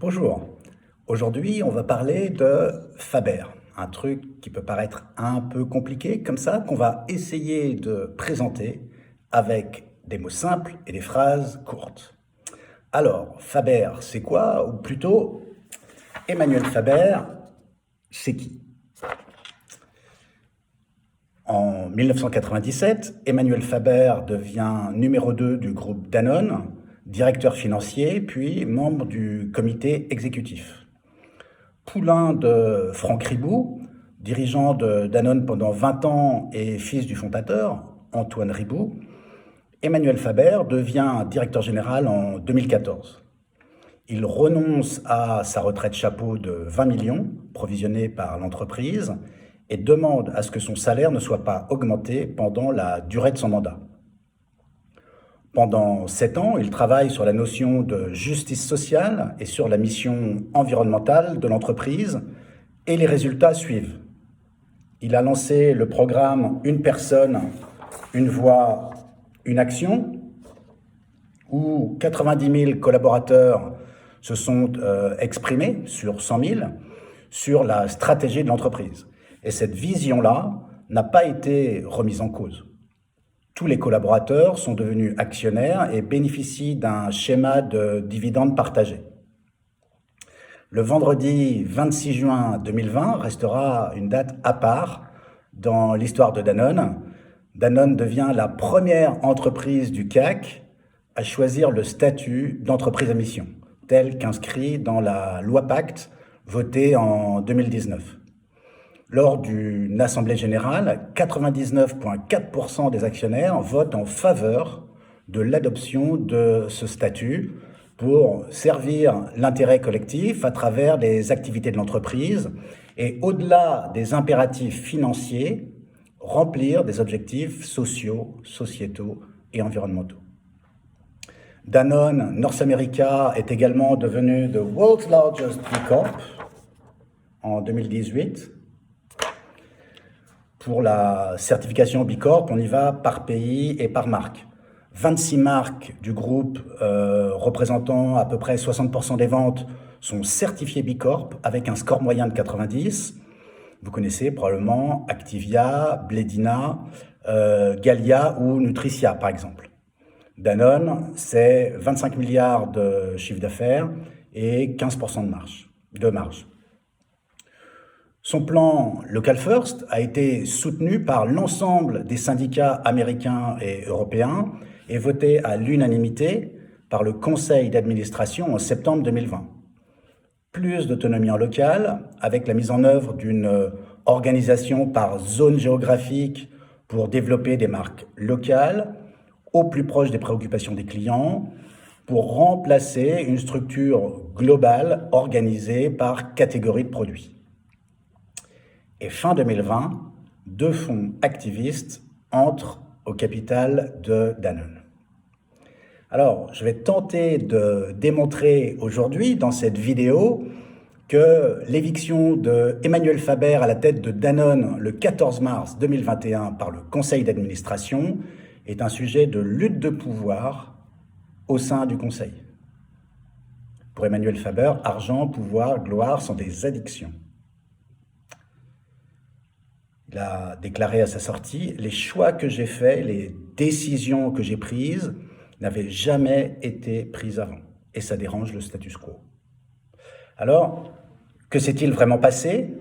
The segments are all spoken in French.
Bonjour, aujourd'hui on va parler de Faber, un truc qui peut paraître un peu compliqué comme ça, qu'on va essayer de présenter avec des mots simples et des phrases courtes. Alors, Faber, c'est quoi? Ou plutôt, Emmanuel Faber, c'est qui? En 1997, Emmanuel Faber devient numéro 2 du groupe Danone, directeur financier, puis membre du comité exécutif. Poulain de Franck Ribou, dirigeant de Danone pendant 20 ans et fils du fondateur, Antoine Ribou, Emmanuel Faber devient directeur général en 2014. Il renonce à sa retraite chapeau de 20 millions, provisionnée par l'entreprise, et demande à ce que son salaire ne soit pas augmenté pendant la durée de son mandat. Pendant 7 ans, il travaille sur la notion de justice sociale et sur la mission environnementale de l'entreprise, et les résultats suivent. Il a lancé le programme Une personne, une voix, une action, où 90 000 collaborateurs se sont exprimés sur 100 000 sur la stratégie de l'entreprise. Et cette vision-là n'a pas été remise en cause. Tous les collaborateurs sont devenus actionnaires et bénéficient d'un schéma de dividendes partagés. Le vendredi 26 juin 2020 restera une date à part dans l'histoire de Danone. Danone devient la première entreprise du CAC à choisir le statut d'entreprise à mission, tel qu'inscrit dans la loi Pacte votée en 2019. Lors d'une assemblée générale, 99,4% des actionnaires votent en faveur de l'adoption de ce statut pour servir l'intérêt collectif à travers les activités de l'entreprise et, au-delà des impératifs financiers, remplir des objectifs sociaux, sociétaux et environnementaux. Danone North America est également devenu the world's largest B Corp en 2018. Pour la certification B Corp, on y va par pays et par marque. 26 marques du groupe représentant à peu près 60% des ventes sont certifiées B Corp avec un score moyen de 90. Vous connaissez probablement Activia, Blédina, Gallia ou Nutricia par exemple. Danone, c'est 25 milliards de chiffre d'affaires et 15% de marge. Son plan Local First a été soutenu par l'ensemble des syndicats américains et européens et voté à l'unanimité par le conseil d'administration en septembre 2020. Plus d'autonomie en local, avec la mise en œuvre d'une organisation par zone géographique pour développer des marques locales, au plus proche des préoccupations des clients, pour remplacer une structure globale organisée par catégorie de produits. Et fin 2020, 2 fonds activistes entrent au capital de Danone. Alors, je vais tenter de démontrer aujourd'hui, dans cette vidéo, que l'éviction de Emmanuel Faber à la tête de Danone le 14 mars 2021 par le conseil d'administration est un sujet de lutte de pouvoir au sein du conseil. Pour Emmanuel Faber, argent, pouvoir, gloire sont des addictions. Il a déclaré à sa sortie « Les choix que j'ai faits, les décisions que j'ai prises n'avaient jamais été prises avant. Et ça dérange le status quo. » Alors, que s'est-il vraiment passé?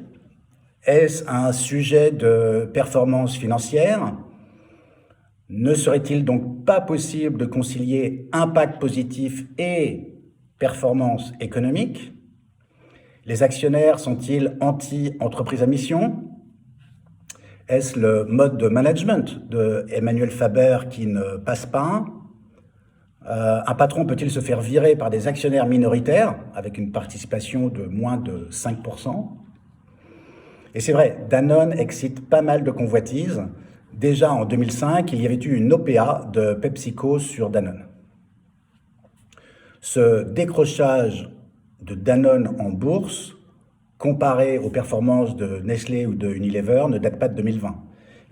Est-ce un sujet de performance financière? Ne serait-il donc pas possible de concilier impact positif et performance économique? Les actionnaires sont-ils anti-entreprise à mission? Est-ce le mode de management de Emmanuel Faber qui ne passe pas? Un patron peut-il se faire virer par des actionnaires minoritaires avec une participation de moins de 5%? Et c'est vrai, Danone excite pas mal de convoitises. Déjà en 2005, il y avait eu une OPA de PepsiCo sur Danone. Ce décrochage de Danone en bourse, comparé aux performances de Nestlé ou de Unilever, ne date pas de 2020.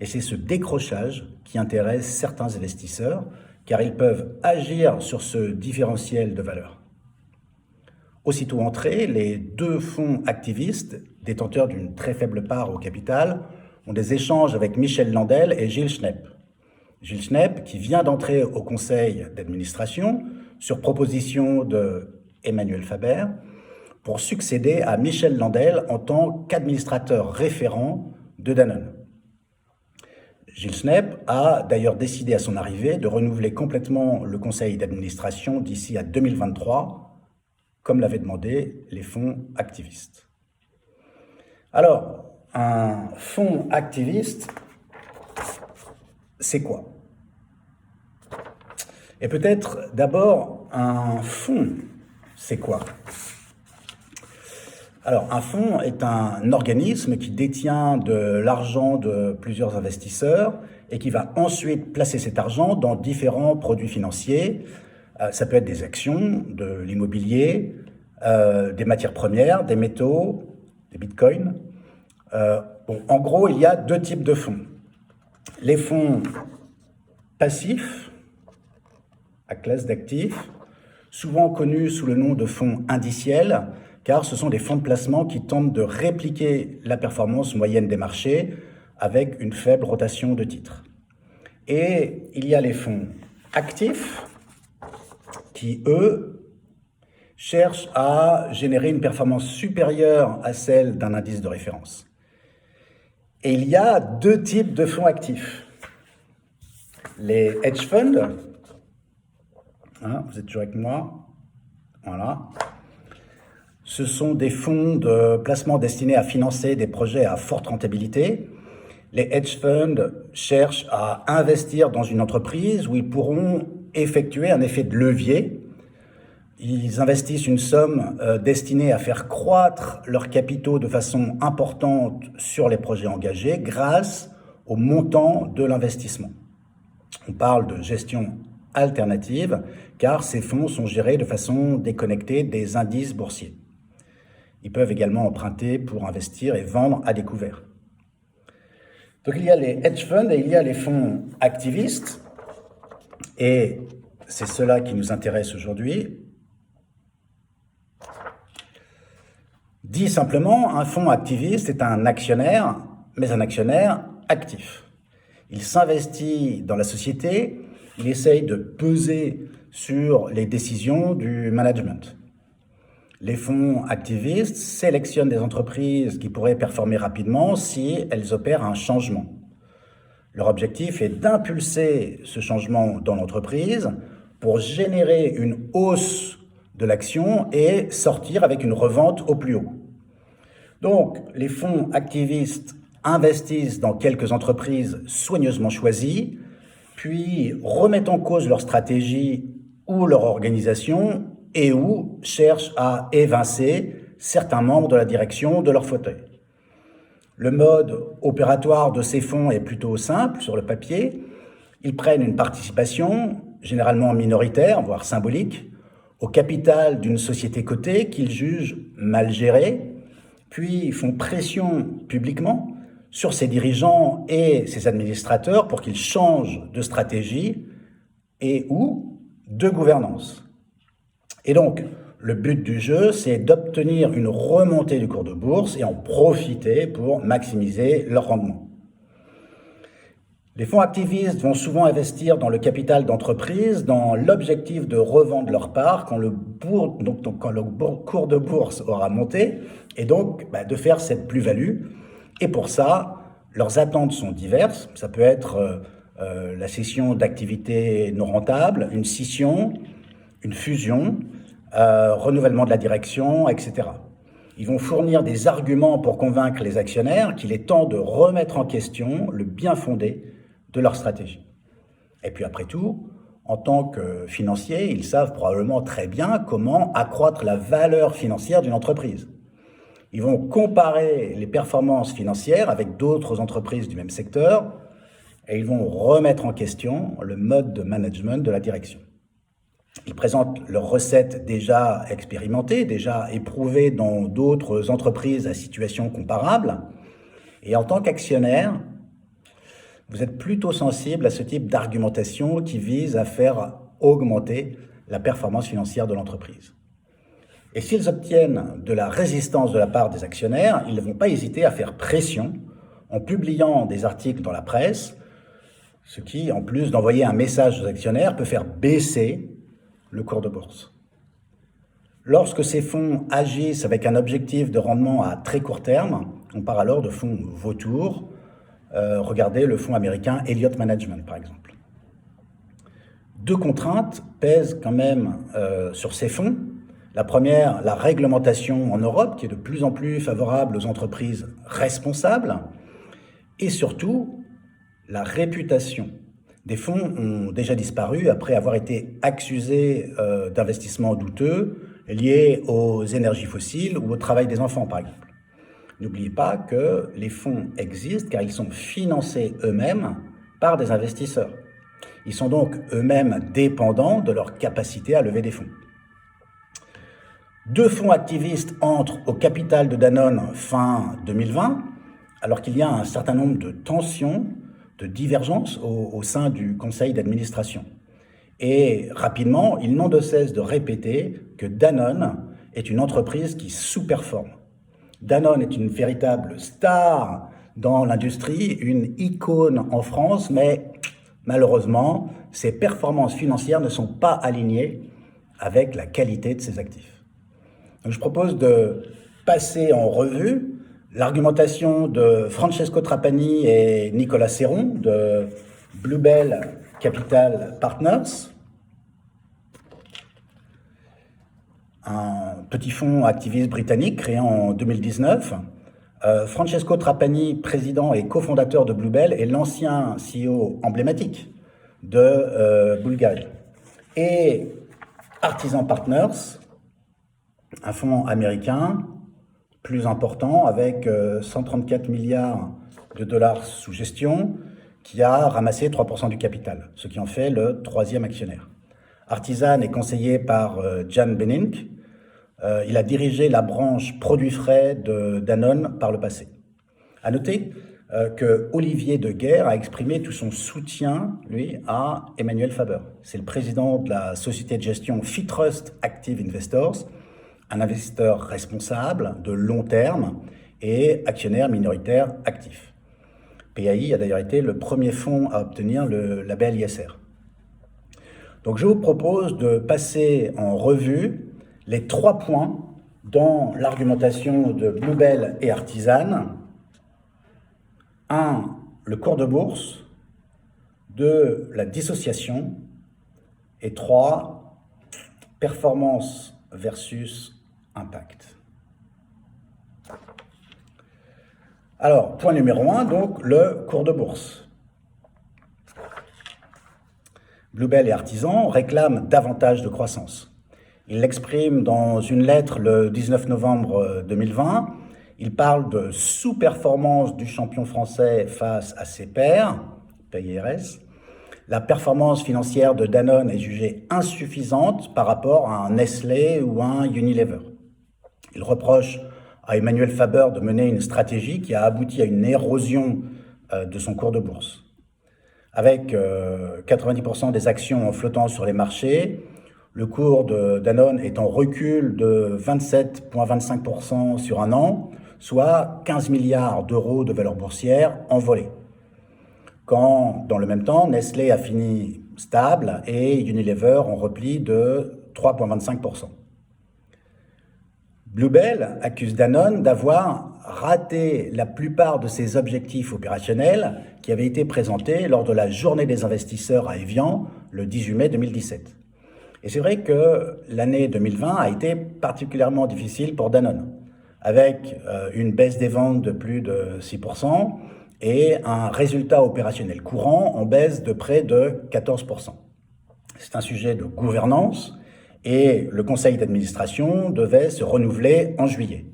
Et c'est ce décrochage qui intéresse certains investisseurs, car ils peuvent agir sur ce différentiel de valeur. Aussitôt entrés, les deux fonds activistes, détenteurs d'une très faible part au capital, ont des échanges avec Michel Landel et Gilles Schnepp. Gilles Schnepp, qui vient d'entrer au conseil d'administration sur proposition de Emmanuel Faber, pour succéder à Michel Landel en tant qu'administrateur référent de Danone. Gilles Schnepp a d'ailleurs décidé à son arrivée de renouveler complètement le conseil d'administration d'ici à 2023, comme l'avaient demandé les fonds activistes. Alors, un fonds activiste, c'est quoi? Et peut-être d'abord, un fonds, c'est quoi? Alors, un fonds est un organisme qui détient de l'argent de plusieurs investisseurs et qui va ensuite placer cet argent dans différents produits financiers. Ça peut être des actions, de l'immobilier, des matières premières, des métaux, des bitcoins. En gros, il y a deux types de fonds. Les fonds passifs, à classe d'actifs, souvent connus sous le nom de fonds indiciels, car ce sont des fonds de placement qui tentent de répliquer la performance moyenne des marchés avec une faible rotation de titres. Et il y a les fonds actifs qui, eux, cherchent à générer une performance supérieure à celle d'un indice de référence. Et il y a deux types de fonds actifs. Les hedge funds, vous êtes toujours avec moi, voilà. Ce sont des fonds de placement destinés à financer des projets à forte rentabilité. Les hedge funds cherchent à investir dans une entreprise où ils pourront effectuer un effet de levier. Ils investissent une somme destinée à faire croître leurs capitaux de façon importante sur les projets engagés grâce au montant de l'investissement. On parle de gestion alternative car ces fonds sont gérés de façon déconnectée des indices boursiers. Ils peuvent également emprunter pour investir et vendre à découvert. Donc il y a les hedge funds et il y a les fonds activistes. Et c'est cela qui nous intéresse aujourd'hui. Dit simplement, un fonds activiste est un actionnaire, mais un actionnaire actif. Il s'investit dans la société, il essaye de peser sur les décisions du management. Les fonds activistes sélectionnent des entreprises qui pourraient performer rapidement si elles opèrent un changement. Leur objectif est d'impulser ce changement dans l'entreprise pour générer une hausse de l'action et sortir avec une revente au plus haut. Donc, les fonds activistes investissent dans quelques entreprises soigneusement choisies, puis remettent en cause leur stratégie ou leur organisation et ou cherchent à évincer certains membres de la direction de leur fauteuil. Le mode opératoire de ces fonds est plutôt simple sur le papier. Ils prennent une participation, généralement minoritaire, voire symbolique, au capital d'une société cotée qu'ils jugent mal gérée, puis font pression publiquement sur ses dirigeants et ses administrateurs pour qu'ils changent de stratégie et ou de gouvernance. Et donc, le but du jeu, c'est d'obtenir une remontée du cours de bourse et en profiter pour maximiser leur rendement. Les fonds activistes vont souvent investir dans le capital d'entreprises dans l'objectif de revendre leur part quand le cours de bourse aura monté et donc de faire cette plus-value. Et pour ça, leurs attentes sont diverses. Ça peut être la cession d'activités non rentables, une scission, une fusion, renouvellement de la direction, etc. Ils vont fournir des arguments pour convaincre les actionnaires qu'il est temps de remettre en question le bien fondé de leur stratégie. Et puis après tout, en tant que financiers, ils savent probablement très bien comment accroître la valeur financière d'une entreprise. Ils vont comparer les performances financières avec d'autres entreprises du même secteur et ils vont remettre en question le mode de management de la direction. Ils présentent leurs recettes déjà expérimentées, déjà éprouvées dans d'autres entreprises à situation comparable. Et en tant qu'actionnaire, vous êtes plutôt sensible à ce type d'argumentation qui vise à faire augmenter la performance financière de l'entreprise. Et s'ils obtiennent de la résistance de la part des actionnaires, ils ne vont pas hésiter à faire pression en publiant des articles dans la presse, ce qui, en plus d'envoyer un message aux actionnaires, peut faire baisser le cours de bourse. Lorsque ces fonds agissent avec un objectif de rendement à très court terme, on parle alors de fonds vautours. Regardez le fonds américain Elliott Management, par exemple. Deux contraintes pèsent quand même sur ces fonds. La première, la réglementation en Europe, qui est de plus en plus favorable aux entreprises responsables. Et surtout, la réputation. Des fonds ont déjà disparu après avoir été accusés d'investissements douteux liés aux énergies fossiles ou au travail des enfants, par exemple. N'oubliez pas que les fonds existent car ils sont financés eux-mêmes par des investisseurs. Ils sont donc eux-mêmes dépendants de leur capacité à lever des fonds. Deux fonds activistes entrent au capital de Danone fin 2020, alors qu'il y a un certain nombre de tensions, de divergences au sein du conseil d'administration. Et rapidement, ils n'ont de cesse de répéter que Danone est une entreprise qui sous-performe. Danone est une véritable star dans l'industrie, une icône en France, mais malheureusement, ses performances financières ne sont pas alignées avec la qualité de ses actifs. Donc, je propose de passer en revue l'argumentation de Francesco Trapani et Nicolas Serron de Bluebell Capital Partners, un petit fonds activiste britannique créé en 2019. Francesco Trapani, président et cofondateur de Bluebell, est l'ancien CEO emblématique de Bulgari. Et Artisan Partners, un fonds américain plus important avec 134 milliards de dollars sous gestion, qui a ramassé 3% du capital, ce qui en fait le troisième actionnaire. Artisan est conseillé par Jan Benink. Il a dirigé la branche produits frais de Danone par le passé. À noter que Olivier de Guerre a exprimé tout son soutien, lui, à Emmanuel Faber. C'est le président de la société de gestion Fitrust Active Investors, un investisseur responsable de long terme et actionnaire minoritaire actif. PAI a d'ailleurs été le premier fonds à obtenir le label ISR. Donc je vous propose de passer en revue les 3 points dans l'argumentation de Bluebell et Artisan. 1. Le cours de bourse. 2. La dissociation. Et 3. Performance versus impact. Alors, point numéro 1, donc le cours de bourse. Bluebell et Artisan réclament davantage de croissance. Ils l'expriment dans une lettre le 19 novembre 2020. Ils parlent de sous-performance du champion français face à ses pairs, PIRS. La performance financière de Danone est jugée insuffisante par rapport à un Nestlé ou un Unilever. Ils reprochent à Emmanuel Faber de mener une stratégie qui a abouti à une érosion de son cours de bourse. Avec 90% des actions en flottant sur les marchés, le cours de Danone est en recul de 27,25% sur un an, soit 15 milliards d'euros de valeur boursière envolée. Quand, dans le même temps, Nestlé a fini stable et Unilever en repli de 3,25%. Bluebell accuse Danone d'avoir raté la plupart de ses objectifs opérationnels qui avaient été présentés lors de la journée des investisseurs à Évian le 18 mai 2017. Et c'est vrai que l'année 2020 a été particulièrement difficile pour Danone, avec une baisse des ventes de plus de 6% et un résultat opérationnel courant en baisse de près de 14%. C'est un sujet de gouvernance et le conseil d'administration devait se renouveler en juillet.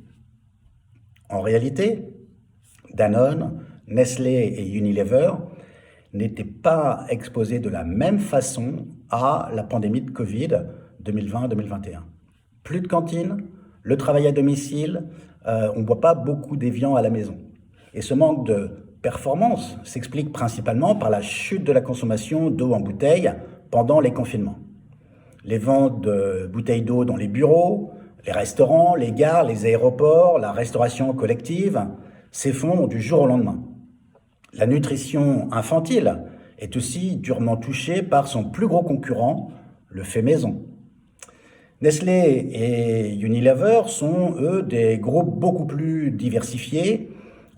En réalité, Danone, Nestlé et Unilever n'étaient pas exposés de la même façon à la pandémie de Covid 2020-2021. Plus de cantines, le travail à domicile, on ne boit pas beaucoup d'Évian à la maison. Et ce manque de performance s'explique principalement par la chute de la consommation d'eau en bouteille pendant les confinements. Les ventes de bouteilles d'eau dans les bureaux, Les restaurants, les gares, les aéroports, la restauration collective s'effondrent du jour au lendemain. La nutrition infantile est aussi durement touchée par son plus gros concurrent, le fait maison. Nestlé et Unilever sont, eux, des groupes beaucoup plus diversifiés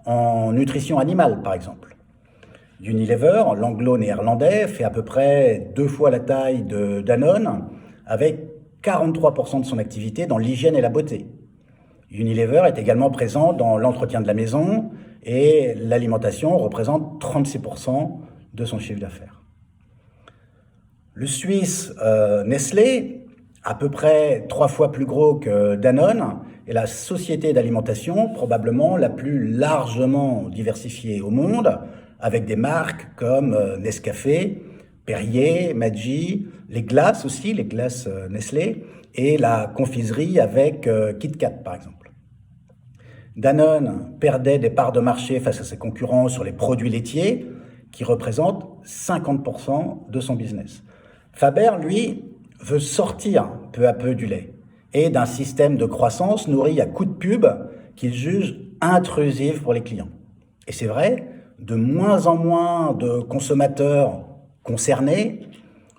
en nutrition animale, par exemple. Unilever, l'anglo-néerlandais, fait à peu près 2 fois la taille de Danone, avec 43% de son activité dans l'hygiène et la beauté. Unilever est également présent dans l'entretien de la maison et l'alimentation représente 36% de son chiffre d'affaires. Le Suisse Nestlé, à peu près 3 fois plus gros que Danone, est la société d'alimentation probablement la plus largement diversifiée au monde, avec des marques comme Nescafé, Perrier, Maggi, les glaces aussi, les glaces Nestlé, et la confiserie avec KitKat par exemple. Danone perdait des parts de marché face à ses concurrents sur les produits laitiers, qui représentent 50% de son business. Faber, lui, veut sortir peu à peu du lait et d'un système de croissance nourri à coups de pub qu'il juge intrusif pour les clients. Et c'est vrai, de moins en moins de consommateurs concernés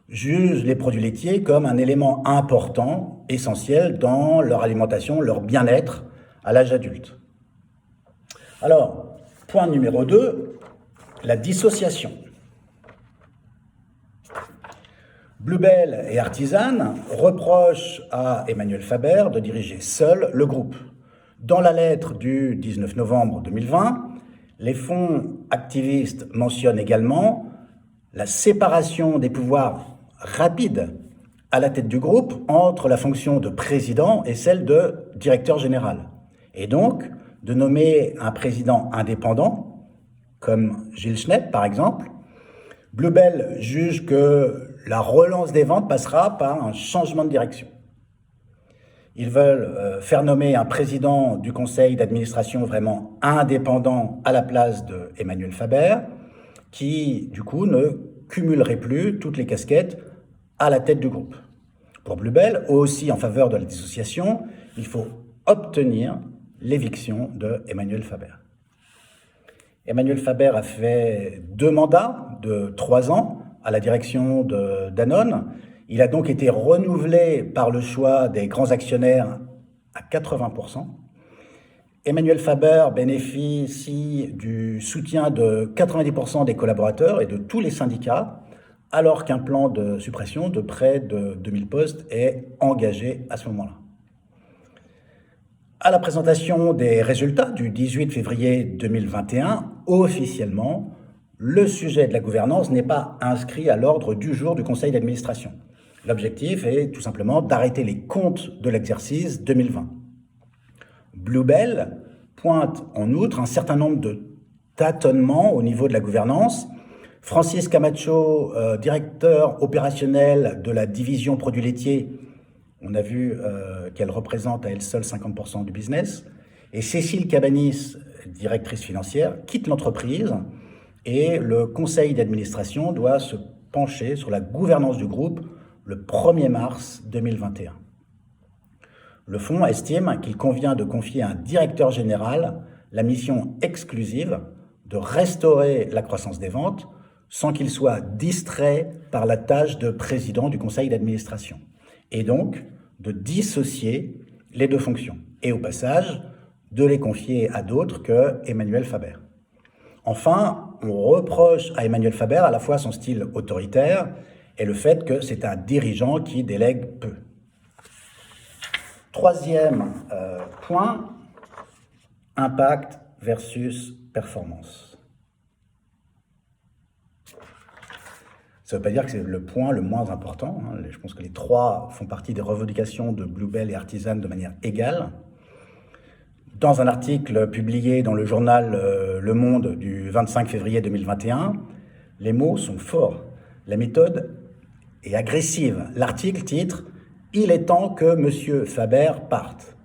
jugent les produits laitiers comme un élément important, essentiel dans leur alimentation, leur bien-être à l'âge adulte. Alors, point numéro 2, la dissociation. Bluebell et Artisan reprochent à Emmanuel Faber de diriger seul le groupe. Dans la lettre du 19 novembre 2020, les fonds activistes mentionnent également la séparation des pouvoirs rapide à la tête du groupe entre la fonction de président et celle de directeur général. Et donc, de nommer un président indépendant, comme Gilles Schnepp par exemple. Bluebell juge que la relance des ventes passera par un changement de direction. Ils veulent faire nommer un président du conseil d'administration vraiment indépendant à la place de Emmanuel Faber, qui, du coup, ne cumulerait plus toutes les casquettes à la tête du groupe. Pour Bluebell, aussi en faveur de la dissociation, il faut obtenir l'éviction de Emmanuel Faber. Emmanuel Faber a fait 2 mandats de 3 ans à la direction de Danone. Il a donc été renouvelé par le choix des grands actionnaires à 80%. Emmanuel Faber bénéficie du soutien de 90% des collaborateurs et de tous les syndicats, alors qu'un plan de suppression de près de 2000 postes est engagé à ce moment-là. À la présentation des résultats du 18 février 2021, officiellement, le sujet de la gouvernance n'est pas inscrit à l'ordre du jour du conseil d'administration. L'objectif est tout simplement d'arrêter les comptes de l'exercice 2020. Bluebell pointe en outre un certain nombre de tâtonnements au niveau de la gouvernance. Francis Camacho, directeur opérationnel de la division produits laitiers, on a vu qu'elle représente à elle seule 50% du business. Et Cécile Cabanis, directrice financière, quitte l'entreprise et le conseil d'administration doit se pencher sur la gouvernance du groupe le 1er mars 2021. Le fonds estime qu'il convient de confier à un directeur général la mission exclusive de restaurer la croissance des ventes sans qu'il soit distrait par la tâche de président du conseil d'administration. Et donc, de dissocier les 2 fonctions. Et au passage, de les confier à d'autres que Emmanuel Faber. Enfin, on reproche à Emmanuel Faber à la fois son style autoritaire et le fait que c'est un dirigeant qui délègue peu. 3e point, impact versus performance. Ça ne veut pas dire que c'est le point le moins important. Je pense que les 3 font partie des revendications de Bluebell et Artisan de manière égale. Dans un article publié dans le journal Le Monde du 25 février 2021, les mots sont forts. La méthode est agressive. L'article titre « Il est temps que M. Faber parte ».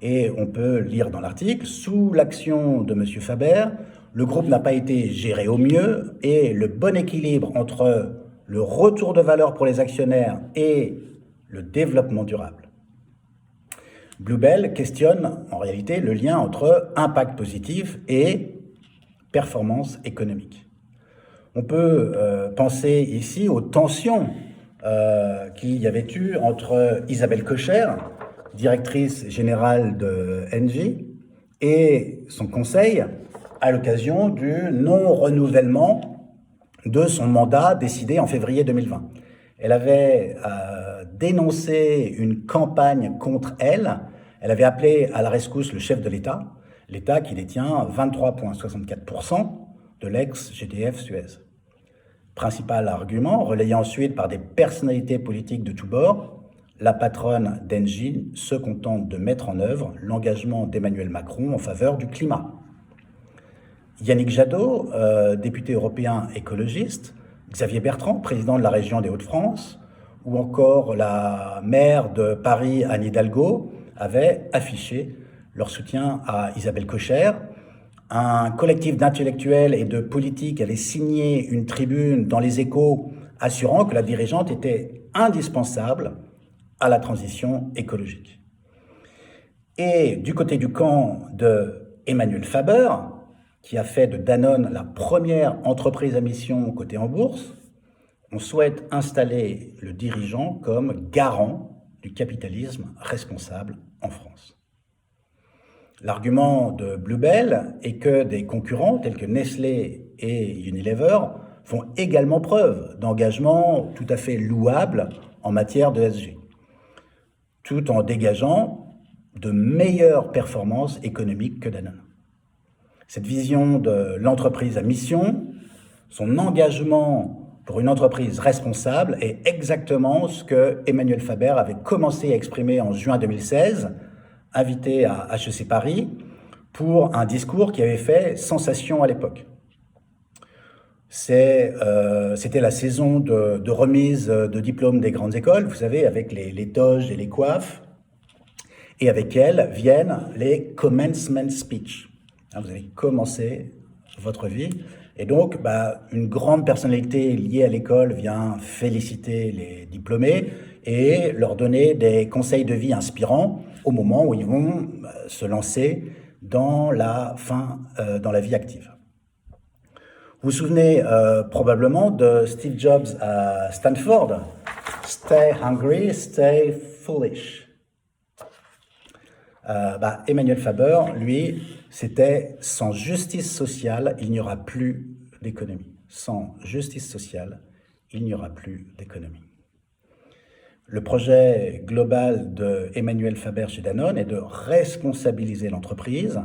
Et on peut lire dans l'article « Sous l'action de M. Faber, le groupe n'a pas été géré au mieux et le bon équilibre entre le retour de valeur pour les actionnaires et le développement durable. » Bluebell questionne en réalité le lien entre impact positif et performance économique. On peut penser ici aux tensions qu'il y avait eu entre Isabelle Kocher, directrice générale de Engie, et son conseil à l'occasion du non-renouvellement de son mandat décidé en février 2020. Elle avait dénoncé une campagne contre elle. Elle avait appelé à la rescousse le chef de l'État qui détient 23,64% de l'ex-GDF Suez. Principal argument, relayé ensuite par des personnalités politiques de tous bords, la patronne d'Engie se contente de mettre en œuvre l'engagement d'Emmanuel Macron en faveur du climat. Yannick Jadot, député européen écologiste, Xavier Bertrand, président de la région des Hauts-de-France, ou encore la maire de Paris, Anne Hidalgo, avaient affiché leur soutien à Isabelle Kocher. Un collectif d'intellectuels et de politiques avait signé une tribune dans les Échos assurant que la dirigeante était indispensable à la transition écologique. Et du côté du camp de Emmanuel Faber, qui a fait de Danone la première entreprise à mission cotée en bourse, on souhaite installer le dirigeant comme garant du capitalisme responsable en France. L'argument de Bluebell est que des concurrents tels que Nestlé et Unilever font également preuve d'engagement tout à fait louable en matière de ESG, tout en dégageant de meilleures performances économiques que Danone. Cette vision de l'entreprise à mission, son engagement pour une entreprise responsable est exactement ce que Emmanuel Faber avait commencé à exprimer en juin 2016, invité à HEC Paris, pour un discours qui avait fait sensation à l'époque. C'était la saison de remise de diplômes des grandes écoles, vous savez, avec les toges et les coiffes, et avec elles viennent les commencement speech. Vous allez commencer votre vie, et donc une grande personnalité liée à l'école vient féliciter les diplômés et leur donner des conseils de vie inspirants au moment où ils vont se lancer dans la vie active. Vous vous souvenez probablement de Steve Jobs à Stanford, « Stay hungry, stay foolish ». Emmanuel Faber, lui, c'était « Sans justice sociale, il n'y aura plus d'économie ». Sans justice sociale, il n'y aura plus d'économie. Le projet global de Emmanuel Faber chez Danone est de responsabiliser l'entreprise,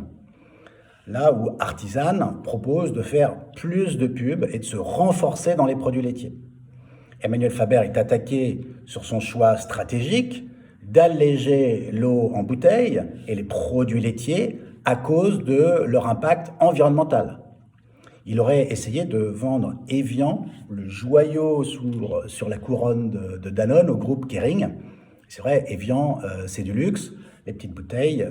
là où Artisan propose de faire plus de pubs et de se renforcer dans les produits laitiers. Emmanuel Faber est attaqué sur son choix stratégique d'alléger l'eau en bouteille et les produits laitiers à cause de leur impact environnemental. Il aurait essayé de vendre Evian, le joyau sur la couronne de Danone, au groupe Kering. C'est vrai, Evian, c'est du luxe. Les petites bouteilles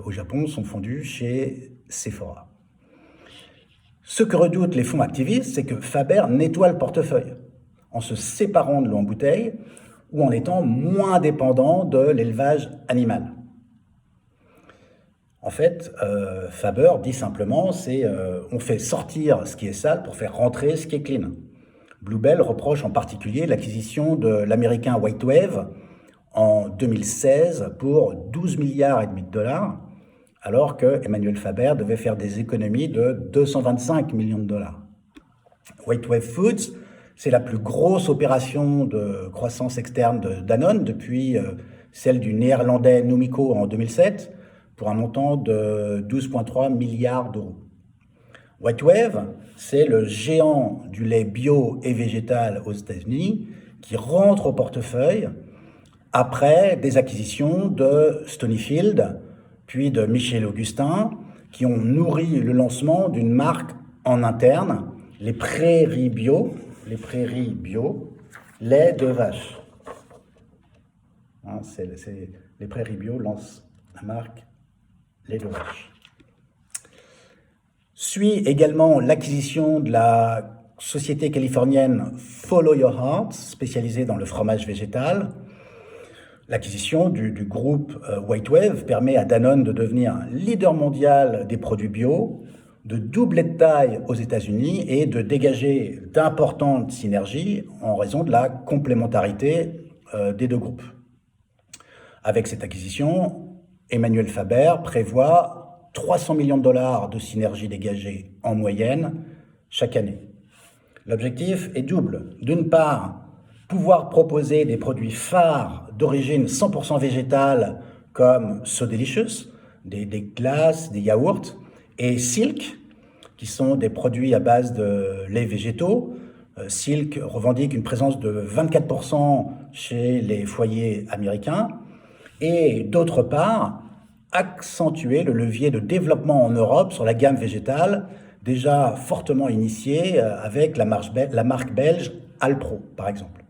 au Japon sont vendues chez Sephora. Ce que redoutent les fonds activistes, c'est que Faber nettoie le portefeuille en se séparant de l'eau en bouteille ou en étant moins dépendant de l'élevage animal. En fait, Faber dit simplement, on fait sortir ce qui est sale pour faire rentrer ce qui est clean. Bluebell reproche en particulier l'acquisition de l'américain WhiteWave en 2016 pour 12 milliards et demi de dollars, alors que Emmanuel Faber devait faire des économies de 225 millions de dollars. WhiteWave Foods, c'est la plus grosse opération de croissance externe de Danone depuis celle du néerlandais Numico en 2007, pour un montant de 12,3 milliards d'euros. WhiteWave, c'est le géant du lait bio et végétal aux États-Unis qui rentre au portefeuille après des acquisitions de Stonyfield, puis de Michel Augustin, qui ont nourri le lancement d'une marque en interne, les prairies bio, lait de vache. Les prairies bio lancent la marque lait de vache. Suit également l'acquisition de la société californienne Follow Your Heart, spécialisée dans le fromage végétal. L'acquisition du groupe WhiteWave permet à Danone de devenir leader mondial des produits bio, de doubler de taille aux États-Unis et de dégager d'importantes synergies en raison de la complémentarité des deux groupes. Avec cette acquisition, Emmanuel Faber prévoit 300 millions de dollars de synergies dégagées en moyenne chaque année. L'objectif est double. D'une part, pouvoir proposer des produits phares d'origine 100% végétale comme So Delicious, des glaces, des yaourts, et Silk, qui sont des produits à base de laits végétaux. Silk revendique une présence de 24% chez les foyers américains. Et d'autre part, accentuer le levier de développement en Europe sur la gamme végétale, déjà fortement initiée avec la marque belge Alpro, par exemple.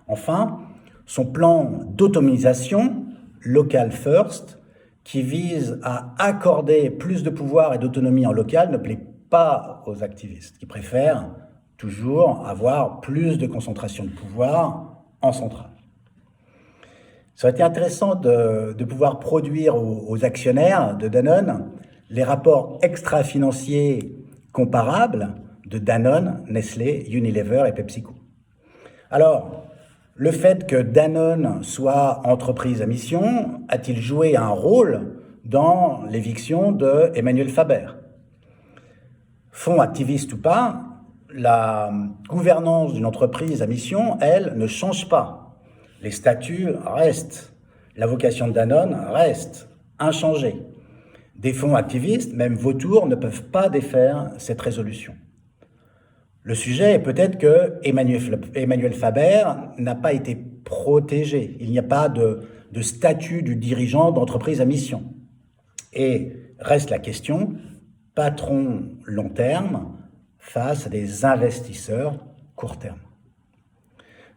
Enfin, son plan d'autonomisation, Local First, qui vise à accorder plus de pouvoir et d'autonomie en local, ne plaît pas aux activistes, qui préfèrent toujours avoir plus de concentration de pouvoir en centrale. Ça aurait été intéressant de pouvoir produire aux actionnaires de Danone les rapports extra-financiers comparables de Danone, Nestlé, Unilever et PepsiCo. Alors, le fait que Danone soit entreprise à mission a-t-il joué un rôle dans l'éviction de Emmanuel Faber? Fonds activiste ou pas, la gouvernance d'une entreprise à mission, elle, ne change pas. Les statuts restent. La vocation de Danone reste inchangée. Des fonds activistes, même vautours, ne peuvent pas défaire cette résolution. Le sujet est peut-être que Emmanuel Faber n'a pas été protégé. Il n'y a pas de statut du dirigeant d'entreprise à mission. Et reste la question, patron long terme face à des investisseurs court terme.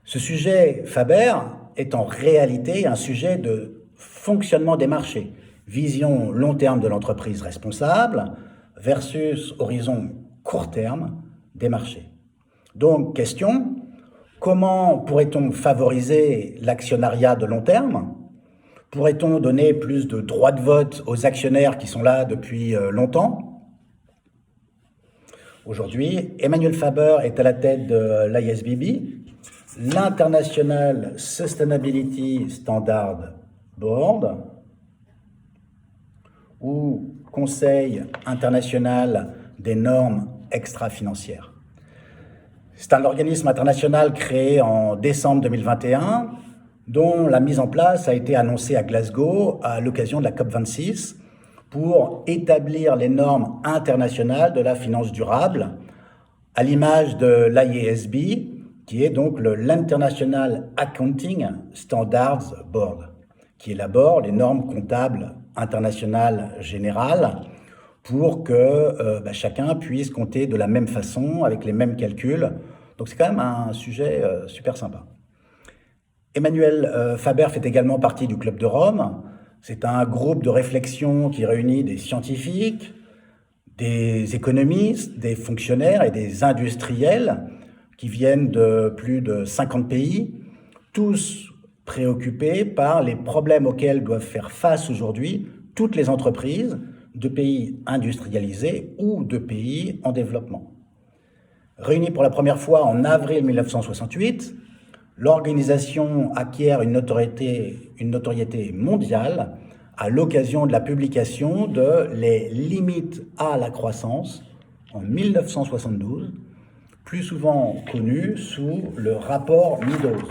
Ce sujet Faber est en réalité un sujet de fonctionnement des marchés, vision long terme de l'entreprise responsable versus horizon court terme des marchés. Donc, question, comment pourrait-on favoriser l'actionnariat de long terme? Pourrait-on donner plus de droits de vote aux actionnaires qui sont là depuis longtemps? Aujourd'hui, Emmanuel Faber est à la tête de l'ISBB, l'International Sustainability Standard Board, ou Conseil international des normes extra-financières. C'est un organisme international créé en décembre 2021, dont la mise en place a été annoncée à Glasgow à l'occasion de la COP26 pour établir les normes internationales de la finance durable, à l'image de l'IASB, qui est donc l'International Accounting Standards Board, qui élabore les normes comptables internationales générales pour que chacun puisse compter de la même façon, avec les mêmes calculs. Donc c'est quand même un sujet super sympa. Emmanuel Faber fait également partie du Club de Rome. C'est un groupe de réflexion qui réunit des scientifiques, des économistes, des fonctionnaires et des industriels qui viennent de plus de 50 pays, tous préoccupés par les problèmes auxquels doivent faire face aujourd'hui toutes les entreprises de pays industrialisés ou de pays en développement. Réunie pour la première fois en avril 1968, l'organisation acquiert une notoriété mondiale à l'occasion de la publication de Les limites à la croissance en 1972, plus souvent connu sous le rapport Meadows.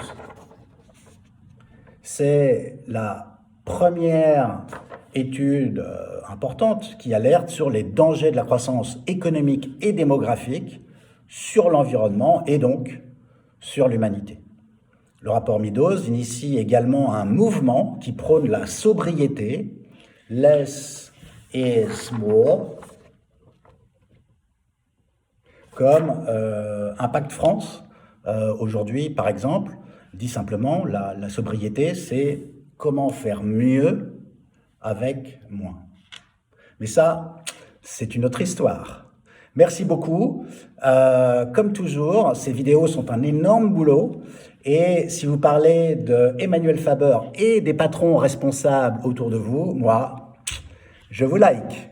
C'est la première étude importante qui alerte sur les dangers de la croissance économique et démographique sur l'environnement et donc sur l'humanité. Le rapport Meadows initie également un mouvement qui prône la sobriété, less is more, comme Impact France, aujourd'hui par exemple, dit simplement la sobriété, c'est comment faire mieux avec moins. Mais ça, c'est une autre histoire. Merci beaucoup. Comme toujours, ces vidéos sont un énorme boulot Et si vous parlez de Emmanuel Faber et des patrons responsables autour de vous, moi, je vous like.